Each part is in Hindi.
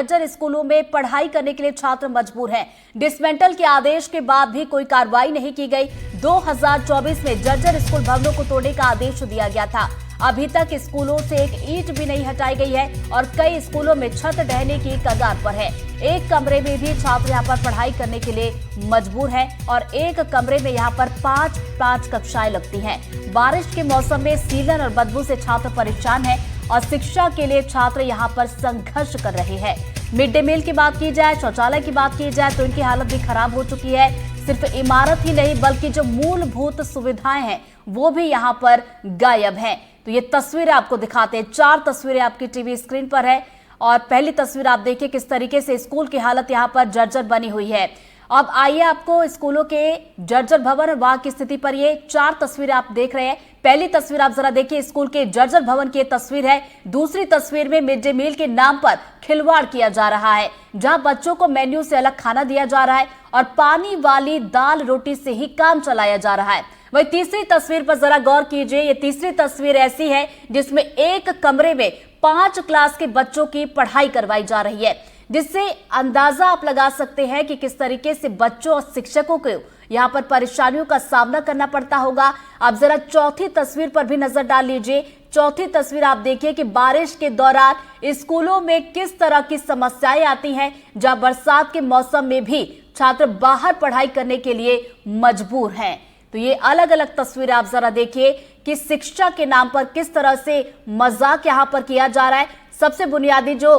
जर्जर स्कूलों में पढ़ाई करने के लिए छात्र मजबूर हैं। डिसमेंटल के आदेश के बाद भी कोई कार्रवाई नहीं की गई। 2024 में जर्जर स्कूल भवनों को तोड़ने का आदेश दिया गया था। अभी तक स्कूलों से एक ईंट भी नहीं हटाई गई है और कई स्कूलों में छत ढहने की कगार पर है। एक कमरे में भी छात्र यहाँ पर पढ़ाई करने के लिए मजबूर हैं और एक कमरे में यहाँ पर पांच कक्षाएं लगती हैं। बारिश के मौसम में सीलन और बदबू से छात्र परेशान हैं और शिक्षा के लिए छात्र यहाँ पर संघर्ष कर रहे हैं। मिड डे मील की बात की जाए, शौचालय की बात की जाए तो इनकी हालत भी खराब हो चुकी है। सिर्फ इमारत ही नहीं बल्कि जो मूलभूत सुविधाएं हैं वो भी यहाँ पर गायब हैं। तो ये तस्वीरें आपको दिखाते हैं, 4 तस्वीरें आपकी टीवी स्क्रीन पर है और पहली तस्वीर आप देखिए किस तरीके से स्कूल की हालत यहाँ पर जर्जर बनी हुई है। अब आइए आपको स्कूलों के जर्जर भवन और वहां की स्थिति पर ये 4 तस्वीरें आप देख रहे हैं। पहली तस्वीर आप जरा देखिए, स्कूल के जर्जर भवन की तस्वीर है। दूसरी तस्वीर में मिड डे मील के नाम पर खिलवाड़ किया जा रहा है, जहां बच्चों को मेन्यू से अलग खाना दिया जा रहा है और पानी वाली दाल रोटी से ही काम चलाया जा रहा है। वही तीसरी तस्वीर पर जरा गौर कीजिए। ये तीसरी तस्वीर ऐसी है जिसमें एक कमरे में 5 क्लास के बच्चों की पढ़ाई करवाई जा रही है, जिससे अंदाजा आप लगा सकते हैं कि किस तरीके से बच्चों और शिक्षकों को यहां पर परेशानियों का सामना करना पड़ता होगा। आप जरा चौथी तस्वीर पर भी नजर डाल लीजिए। चौथी तस्वीर आप देखिए कि बारिश के दौरान स्कूलों में किस तरह की समस्याएं आती हैं, जहां बरसात के मौसम में भी छात्र बाहर पढ़ाई करने के लिए मजबूर हैं। तो ये अलग अलग तस्वीरें आप जरा देखिए कि शिक्षा के नाम पर किस तरह से मजाक यहां पर किया जा रहा है। सबसे बुनियादी जो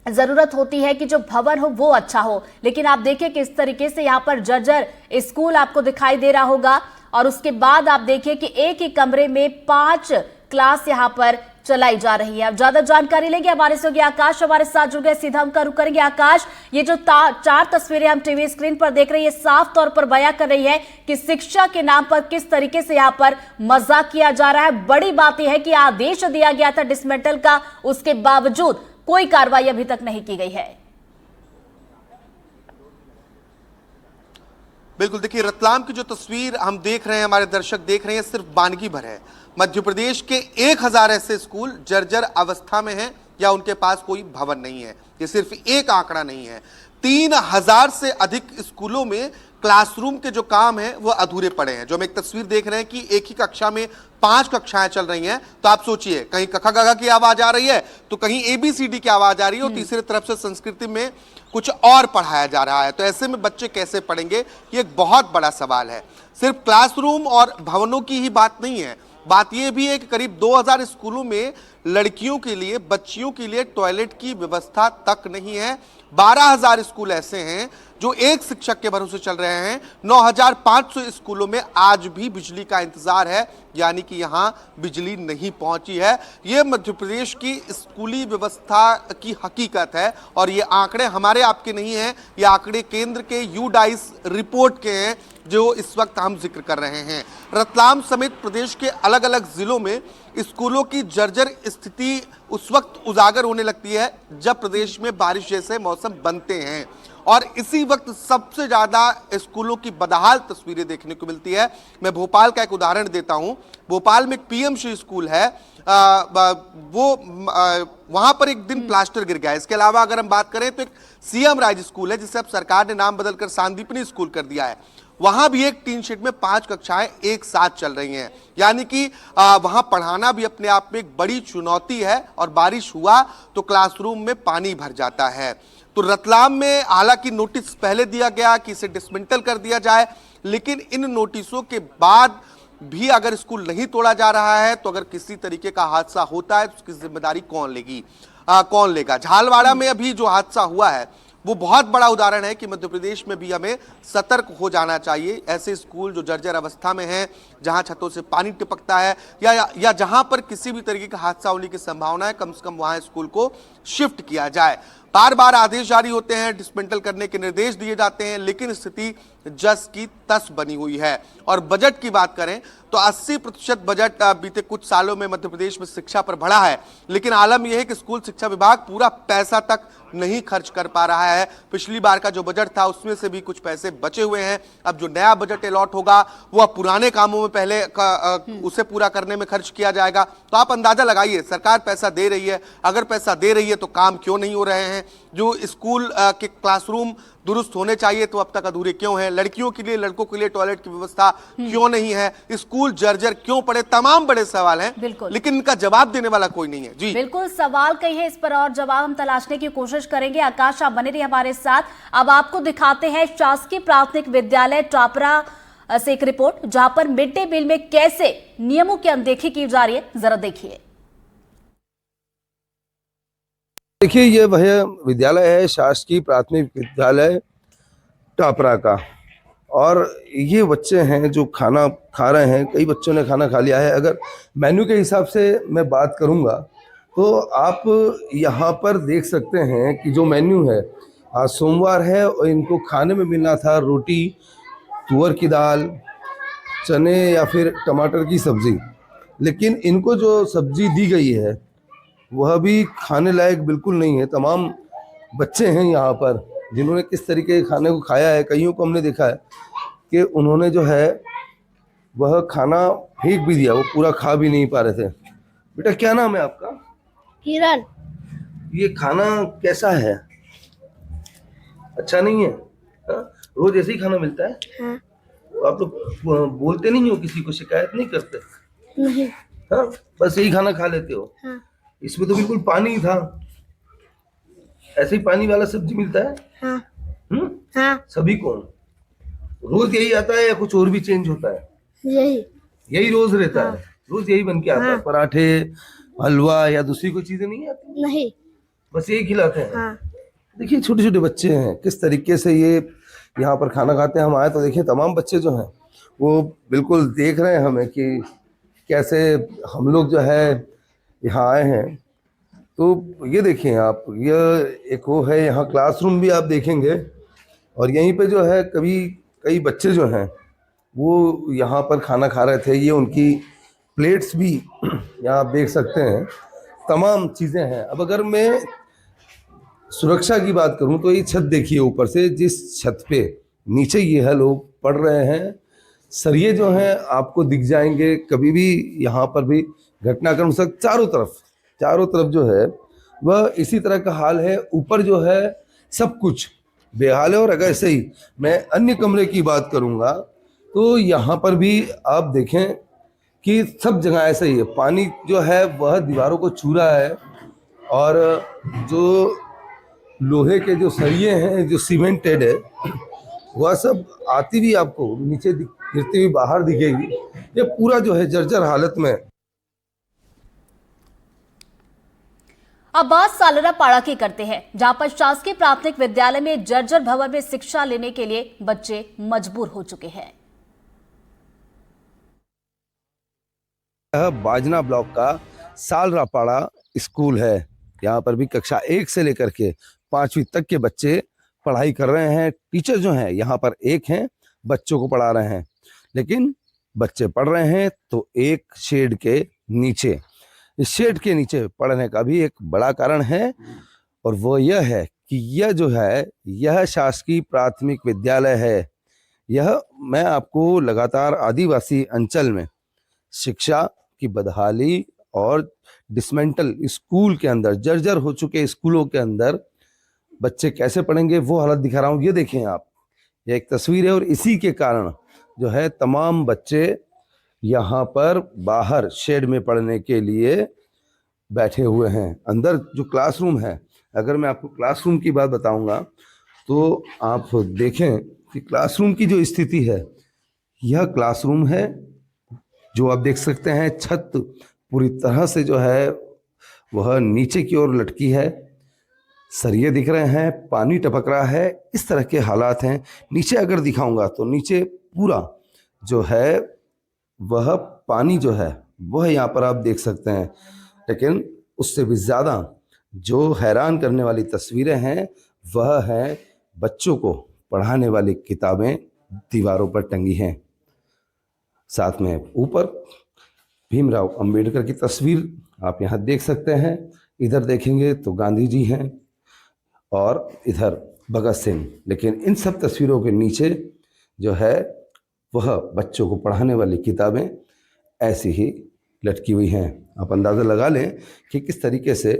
जरूरत होती है कि जो भवन हो वो अच्छा हो, लेकिन आप देखिए किस तरीके से यहाँ पर जर्जर स्कूल आपको दिखाई दे रहा होगा। और उसके बाद आप देखिए कि एक ही कमरे में 5 क्लास यहाँ पर चलाई जा रही है। अब ज्यादा जानकारी लेंगे, हमारे से आकाश हमारे साथ जुड़ गए, सीधा हम रुक करेंगे। आकाश, ये जो 4 तस्वीरें हम टीवी स्क्रीन पर देख रहे हैं, ये साफ तौर पर बयां कर रही है कि शिक्षा के नाम पर किस तरीके से यहाँ पर मजाक किया जा रहा है। बड़ी बात यह है कि आदेश दिया गया था डिसमेंटल का, उसके बावजूद कोई कार्रवाई अभी तक नहीं की गई है। बिल्कुल, देखिए रतलाम की जो तस्वीर हम देख रहे हैं, हमारे दर्शक देख रहे हैं, सिर्फ बानगी भर है। मध्य प्रदेश के 1000 ऐसे स्कूल जर्जर अवस्था में हैं या उनके पास कोई भवन नहीं है। ये सिर्फ एक आंकड़ा नहीं है। 3000 से अधिक स्कूलों में क्लासरूम के जो काम है वो अधूरे पड़े हैं। जो हम एक तस्वीर देख रहे हैं कि एक ही कक्षा में 5 कक्षाएं चल रही हैं, तो आप सोचिए कहीं कखा गगा की आवाज आ रही है तो कहीं ABCD की आवाज आ रही है और तीसरी तरफ से संस्कृति में कुछ और पढ़ाया जा रहा है। तो ऐसे में बच्चे कैसे पढ़ेंगे, ये एक बहुत बड़ा सवाल है। सिर्फ क्लासरूम और भवनों की ही बात नहीं है, बात यह भी है कि करीब 2000 स्कूलों में लड़कियों के लिए, बच्चियों के लिए टॉयलेट की व्यवस्था तक नहीं है। 12000 स्कूल ऐसे हैं जो एक शिक्षक के भरोसे चल रहे हैं। 9500 स्कूलों में आज भी बिजली का इंतजार है, यानी कि यहां बिजली नहीं पहुंची है। यह मध्य प्रदेश की स्कूली व्यवस्था की हकीकत है और ये आंकड़े हमारे आपके नहीं हैं, ये आंकड़े केंद्र के यूडाइस रिपोर्ट के हैं जो इस वक्त हम जिक्र कर रहे हैं। रतलाम समेत प्रदेश के अलग अलग जिलों में स्कूलों की जर्जर स्थिति उस वक्त उजागर होने लगती है जब प्रदेश में बारिश जैसे मौसम बनते हैं और इसी वक्त सबसे ज्यादा स्कूलों की बदहाल तस्वीरें देखने को मिलती है। मैं भोपाल का एक उदाहरण देता हूं। भोपाल में एक PMC स्कूल है, वहां पर एक दिन प्लास्टर गिर गया। इसके अलावा अगर हम बात करें तो एक CM राज स्कूल है जिसे अब सरकार ने नाम बदलकर सांदीपनी स्कूल कर दिया है। वहां भी एक टीन शीट में 5 कक्षाएं एक साथ चल रही हैं, यानी कि वहां पढ़ाना भी अपने आप में एक बड़ी चुनौती है और बारिश हुआ तो क्लासरूम में पानी भर जाता है। तो रतलाम में हालांकि नोटिस पहले दिया गया कि इसे डिसमेंटल कर दिया जाए, लेकिन इन नोटिसों के बाद भी अगर स्कूल नहीं तोड़ा जा रहा है तो अगर किसी तरीके का हादसा होता है तो उसकी जिम्मेदारी कौन लेगा। झालवाड़ा में अभी जो हादसा हुआ है वो बहुत बड़ा उदाहरण है कि मध्य प्रदेश में भी हमें सतर्क हो जाना चाहिए। ऐसे स्कूल जो जर्जर अवस्था में हैं, जहां छतों से पानी टपकता है या जहां पर किसी भी तरीके का हादसा होने की संभावना है, कम से कम वहां स्कूल को शिफ्ट किया जाए। बार बार आदेश जारी होते हैं, डिसमेंटल करने के निर्देश दिए जाते हैं, लेकिन स्थिति जस की तस बनी हुई है। और बजट की बात करें तो 80% बजट बीते कुछ सालों में मध्य प्रदेश में शिक्षा पर बढ़ा है, लेकिन आलम यह है कि स्कूल शिक्षा विभाग पूरा पैसा तक नहीं खर्च कर पा रहा है। पिछली बार का जो बजट था उसमें से भी कुछ पैसे बचे हुए हैं। अब जो नया बजट अलॉट होगा वो अब पुराने कामों में पहले उसे पूरा करने में खर्च किया जाएगा। तो आप अंदाजा लगाइए, सरकार पैसा दे रही है, अगर पैसा दे रही है तो काम क्यों नहीं हो रहे हैं। हैं, जो स्कूल के क्लासरूम दुरुस्त होने चाहिए तो अब तक अधूरे क्यों हैं, लड़कियों के लिए लड़कों के लिए टॉयलेट की व्यवस्था क्यों नहीं है, स्कूल जर्जर क्यों पड़े, तमाम बड़े सवाल हैं, लेकिन इनका जवाब देने वाला कोई नहीं है। जी बिल्कुल, सवाल कई है, इस पर और जवाब हम तलाशने की कोशिश करेंगे। आकाश, आप बने रहिए हमारे साथ। अब आपको दिखाते हैं शासकीय प्राथमिक विद्यालय टापरा से एक रिपोर्ट, जहां पर मिड डे मील में कैसे नियमों की अनदेखी की जा रही है, जरा देखिए। देखिए, ये वह विद्यालय है शासकीय प्राथमिक विद्यालय टापरा का, और ये बच्चे हैं जो खाना खा रहे हैं। कई बच्चों ने खाना खा लिया है। अगर मेन्यू के हिसाब से मैं बात करूंगा तो आप यहाँ पर देख सकते हैं कि जो मेन्यू है, आज सोमवार है और इनको खाने में मिलना था रोटी, तुअर की दाल, चने या फिर टमाटर की सब्जी, लेकिन इनको जो सब्जी दी गई है वह भी खाने लायक बिल्कुल नहीं है। तमाम बच्चे हैं यहाँ पर जिन्होंने किस तरीके के खाने को खाया है। कईयों को हमने देखा है कि उन्होंने जो है वह खाना फेंक भी दिया, वो पूरा खा भी नहीं पा रहे थे। बेटा, क्या नाम है आपका? हिरन। ये खाना कैसा है? अच्छा नहीं है? हाँ? रोज ऐसे ही खाना मिलता है? हाँ। तो आप लोग बोलते नहीं हो, किसी को शिकायत नहीं करते? नहीं। हाँ, बस यही खाना खा लेते हो? हाँ। इसमें तो बिल्कुल पानी ही था। ऐसे ही पानी वाला सब्जी मिलता है? हाँ। हाँ। सभी को रोज यही आता है या कुछ और भी चेंज होता है? यही रोज रहता है? रोज यही बन के आता है? पराठे, हलवा या दूसरी कोई चीजें नहीं आती? नहीं। बस यही खिलाते हैं? हाँ। देखिए, छोटे छोटे बच्चे हैं, किस तरीके से ये यहाँ पर खाना खाते हैं। हम आए तो देखिए तमाम बच्चे जो हैं वो बिल्कुल देख रहे हैं हमें कि कैसे हम लोग जो है यहाँ आए हैं। तो ये देखें आप, ये एक वो है, यहाँ क्लासरूम भी आप देखेंगे, और यहीं पे जो है कई बच्चे जो हैं वो यहाँ पर खाना खा रहे थे। ये उनकी प्लेट्स भी यहाँ आप देख सकते हैं, तमाम चीज़ें हैं। अब अगर मैं सुरक्षा की बात करूँ तो ये छत देखिए, ऊपर से जिस छत पे नीचे ये है लोग पढ़ रहे हैं, सरिये जो हैं आपको दिख जाएंगे। कभी भी यहाँ पर भी घटनाक्रम हो सकता। चारों तरफ जो है वह इसी तरह का हाल है। ऊपर जो है सब कुछ बेहाल है। और अगर ऐसे ही मैं अन्य कमरे की बात करूँगा तो यहाँ पर भी आप देखें कि सब जगह ऐसा ही है। पानी जो है वह दीवारों को छू रहा है, और जो लोहे के जो सरिये हैं, जो सीमेंटेड है, वह सब आती भी आपको नीचे गिरती हुई बाहर दिखेगी। ये पूरा जो है जर्जर हालत में। अब बात सालरा पाड़ा की करते हैं, जहां पर शासकीय प्राथमिक विद्यालय में जर्जर भवन में शिक्षा लेने के लिए बच्चे मजबूर हो चुके हैं। यह बाजना ब्लॉक का सालरा पाड़ा स्कूल है। यहाँ पर भी कक्षा 1 से लेकर के 5वीं तक के बच्चे पढ़ाई कर रहे हैं। टीचर जो हैं यहाँ पर एक हैं, बच्चों को पढ़ा रहे हैं, लेकिन बच्चे पढ़ रहे हैं तो एक शेड के नीचे। इस शेड के नीचे पढ़ने का भी एक बड़ा कारण है, और वो यह है कि यह जो है यह शासकीय प्राथमिक विद्यालय है। यह मैं आपको लगातार आदिवासी अंचल में शिक्षा की बदहाली और डिसमेंटल स्कूल के अंदर, जर्जर हो चुके स्कूलों के अंदर बच्चे कैसे पढ़ेंगे वो हालत दिखा रहा हूँ। ये देखें आप, ये एक तस्वीर है, और इसी के कारण जो है तमाम बच्चे यहाँ पर बाहर शेड में पढ़ने के लिए बैठे हुए हैं। अंदर जो क्लासरूम है, अगर मैं आपको क्लासरूम की बात बताऊंगा तो आप देखें कि क्लासरूम की जो स्थिति है, यह क्लासरूम है जो आप देख सकते हैं। छत पूरी तरह से जो है वह नीचे की ओर लटकी है, सरिये दिख रहे हैं, पानी टपक रहा है, इस तरह के हालात हैं। नीचे अगर दिखाऊंगा तो नीचे पूरा जो है वह पानी जो है वह यहाँ पर आप देख सकते हैं। लेकिन उससे भी ज़्यादा जो हैरान करने वाली तस्वीरें हैं वह है बच्चों को पढ़ाने वाली किताबें दीवारों पर टंगी हैं। साथ में ऊपर भीमराव अंबेडकर की तस्वीर आप यहाँ देख सकते हैं। इधर देखेंगे तो गांधी जी हैं और इधर भगत सिंह। लेकिन इन सब तस्वीरों के नीचे जो है वह बच्चों को पढ़ाने वाली किताबें ऐसी ही लटकी हुई हैं। आप अंदाज़ा लगा लें कि किस तरीके से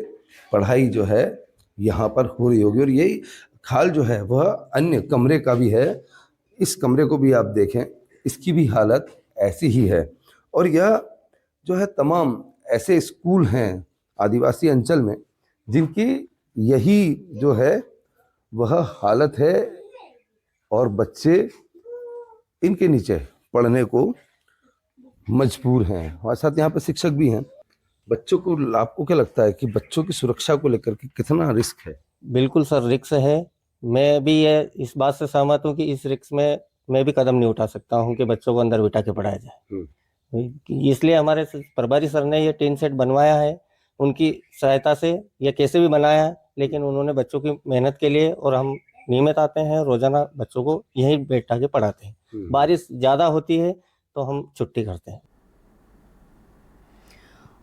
पढ़ाई जो है यहाँ पर हो रही होगी। और यही खाल जो है वह अन्य कमरे का भी है। इस कमरे को भी आप देखें, इसकी भी हालत ऐसी ही है। और यह जो है तमाम ऐसे स्कूल हैं आदिवासी अंचल में जिनकी यही जो है वह हालत है, और बच्चे इनके नीचे पढ़ने को मजबूर हैं। हमारे साथ यहाँ पे शिक्षक भी हैं। बच्चों को, आपको क्या लगता है कि बच्चों की सुरक्षा को लेकर के कितना रिस्क है? बिल्कुल सर, रिस्क है। मैं भी ये इस बात से सहमत हूँ कि इस रिस्क में मैं भी कदम नहीं उठा सकता हूँ कि बच्चों को अंदर बिठा के पढ़ाया जाए। इसलिए हमारे प्रभारी सर ने ये टीन सेट बनवाया है, उनकी सहायता से ये कैसे भी बनाया है, लेकिन उन्होंने बच्चों की मेहनत के लिए, और हम नियमित आते हैं, रोजाना बच्चों को यहीं बैठा के पढ़ाते हैं। बारिश ज्यादा होती है तो हम छुट्टी करते हैं।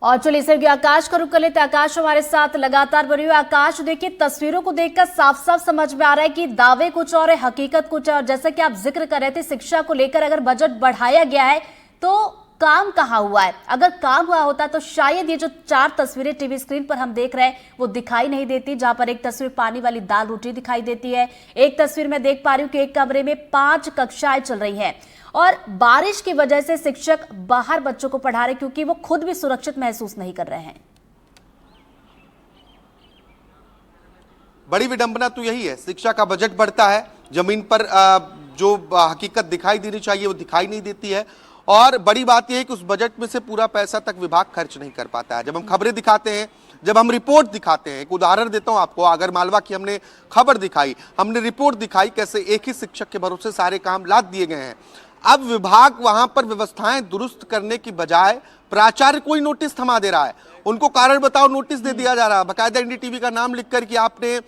और चलिए सर, आकाश का रुख कर लेते हैं। आकाश हमारे साथ लगातार बने हुए। आकाश, देखिए तस्वीरों को देखकर साफ साफ समझ में आ रहा है कि दावे कुछ और है, हकीकत कुछ है। और जैसा कि आप जिक्र कर रहे थे, शिक्षा को लेकर अगर बजट बढ़ाया गया है तो काम कहाँ हुआ है? अगर काम हुआ होता तो शायद ये जो 4 तस्वीरें टीवी स्क्रीन पर हम देख रहे हैं वो दिखाई नहीं देती, जहां पर एक तस्वीर पानी वाली दाल रोटी दिखाई देती है। एक तस्वीर में देख पा रही हूँ कि एक कमरे में 5 कक्षाएं चल रही हैं और बारिश की वजह से शिक्षक बाहर बच्चों को पढ़ा रहे क्योंकि वो खुद भी सुरक्षित महसूस नहीं कर रहे हैं। बड़ी विडंबना तो यही है, शिक्षा का बजट बढ़ता है, जमीन पर जो हकीकत दिखाई देनी चाहिए वो दिखाई नहीं देती है। और बड़ी बात यह है कि उस बजट में से पूरा पैसा तक विभाग खर्च नहीं कर पाता है। जब हम खबरें दिखाते हैं, जब हम रिपोर्ट दिखाते हैं, एक उदाहरण देता हूं आपको, आगर मालवा की हमने खबर दिखाई, हमने रिपोर्ट दिखाई कैसे एक ही शिक्षक के भरोसे सारे काम लाद दिए गए हैं। अब विभाग वहां पर व्यवस्थाएं दुरुस्त करने की बजाय प्राचार्य को ही नोटिस थमा दे रहा है, उनको कारण बताओ नोटिस दे दिया जा रहा है, बकायदा एनडीटीवी का नाम लिखकर कि आपने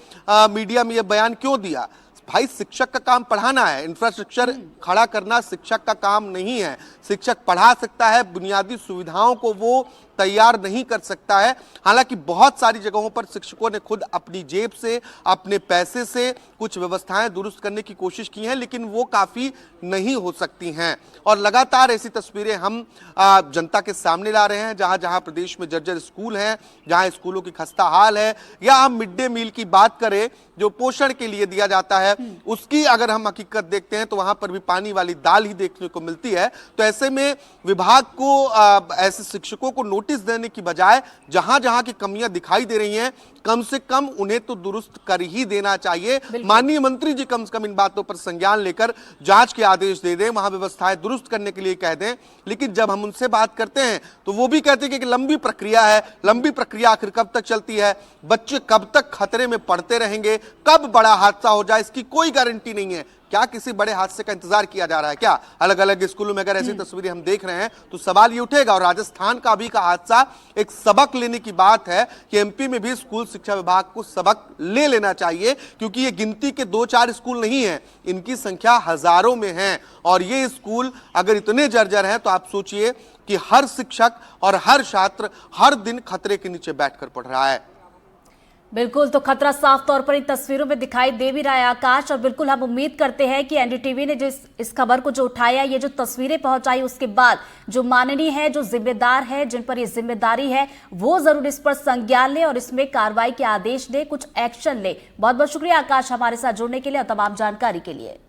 मीडिया में यह बयान क्यों दिया। भाई, शिक्षक का काम पढ़ाना है, इंफ्रास्ट्रक्चर खड़ा करना शिक्षक का काम नहीं है। शिक्षक पढ़ा सकता है, बुनियादी सुविधाओं को वो तैयार नहीं कर सकता है। हालांकि बहुत सारी जगहों पर शिक्षकों ने खुद अपनी जेब से, अपने पैसे से कुछ व्यवस्थाएं दुरुस्त करने की कोशिश की हैं, लेकिन वो काफी नहीं हो सकती हैं। और लगातार ऐसी तस्वीरें हम जनता के सामने ला रहे हैं, जहां जहां प्रदेश में जर्जर स्कूल हैं, जहां स्कूलों की खस्ता हाल है, या हम मिड डे मील की बात करें जो पोषण के लिए दिया जाता है, उसकी अगर हम हकीकत देखते हैं तो वहां पर भी पानी वाली दाल ही देखने को मिलती है। तो ऐसे में विभाग को ऐसे शिक्षकों को नोटिस देने की बजाय जहां जहां की कमियां दिखाई दे रही हैं, कम से कम उन्हें तो दुरुस्त कर ही देना चाहिए। माननीय मंत्री जी कम से कम इन बातों पर संज्ञान लेकर जांच के आदेश दे दें, वहां व्यवस्थाएं दुरुस्त करने के लिए कह दें। लेकिन जब हम उनसे बात करते हैं तो वो भी कहते हैं कि लंबी प्रक्रिया है, लंबी प्रक्रिया आखिर कब तक चलती है, बच्चे कब तक खतरे में पड़ते रहेंगे, कब बड़ा हादसा हो जाए इसकी कोई गारंटी नहीं है। क्या किसी बड़े हादसे का इंतजार किया जा रहा है क्या? अलग अलग स्कूलों में अगर ऐसी तस्वीरें हम देख रहे हैं तो सवाल ये उठेगा। और राजस्थान का अभी का हादसा एक सबक लेने की बात है कि एमपी में भी स्कूल शिक्षा विभाग को सबक ले लेना चाहिए, क्योंकि ये गिनती के 2-4 स्कूल नहीं है, इनकी संख्या हजारों में है। और ये स्कूल अगर इतने जर्जर हैं तो आप सोचिए कि हर शिक्षक और हर छात्र हर दिन खतरे के नीचे बैठकर पढ़ रहा है। बिल्कुल, तो खतरा साफ तौर पर इन तस्वीरों में दिखाई दे भी रहा है आकाश। और बिल्कुल हम उम्मीद करते हैं कि एनडीटीवी ने जो इस खबर को जो उठाया, ये जो तस्वीरें पहुंचाई, उसके बाद जो माननीय है, जो जिम्मेदार है, जिन पर ये जिम्मेदारी है, वो जरूर इस पर संज्ञान ले और इसमें कार्रवाई के आदेश दे, कुछ एक्शन ले। बहुत बहुत शुक्रिया आकाश हमारे साथ जुड़ने के लिए और तमाम जानकारी के लिए।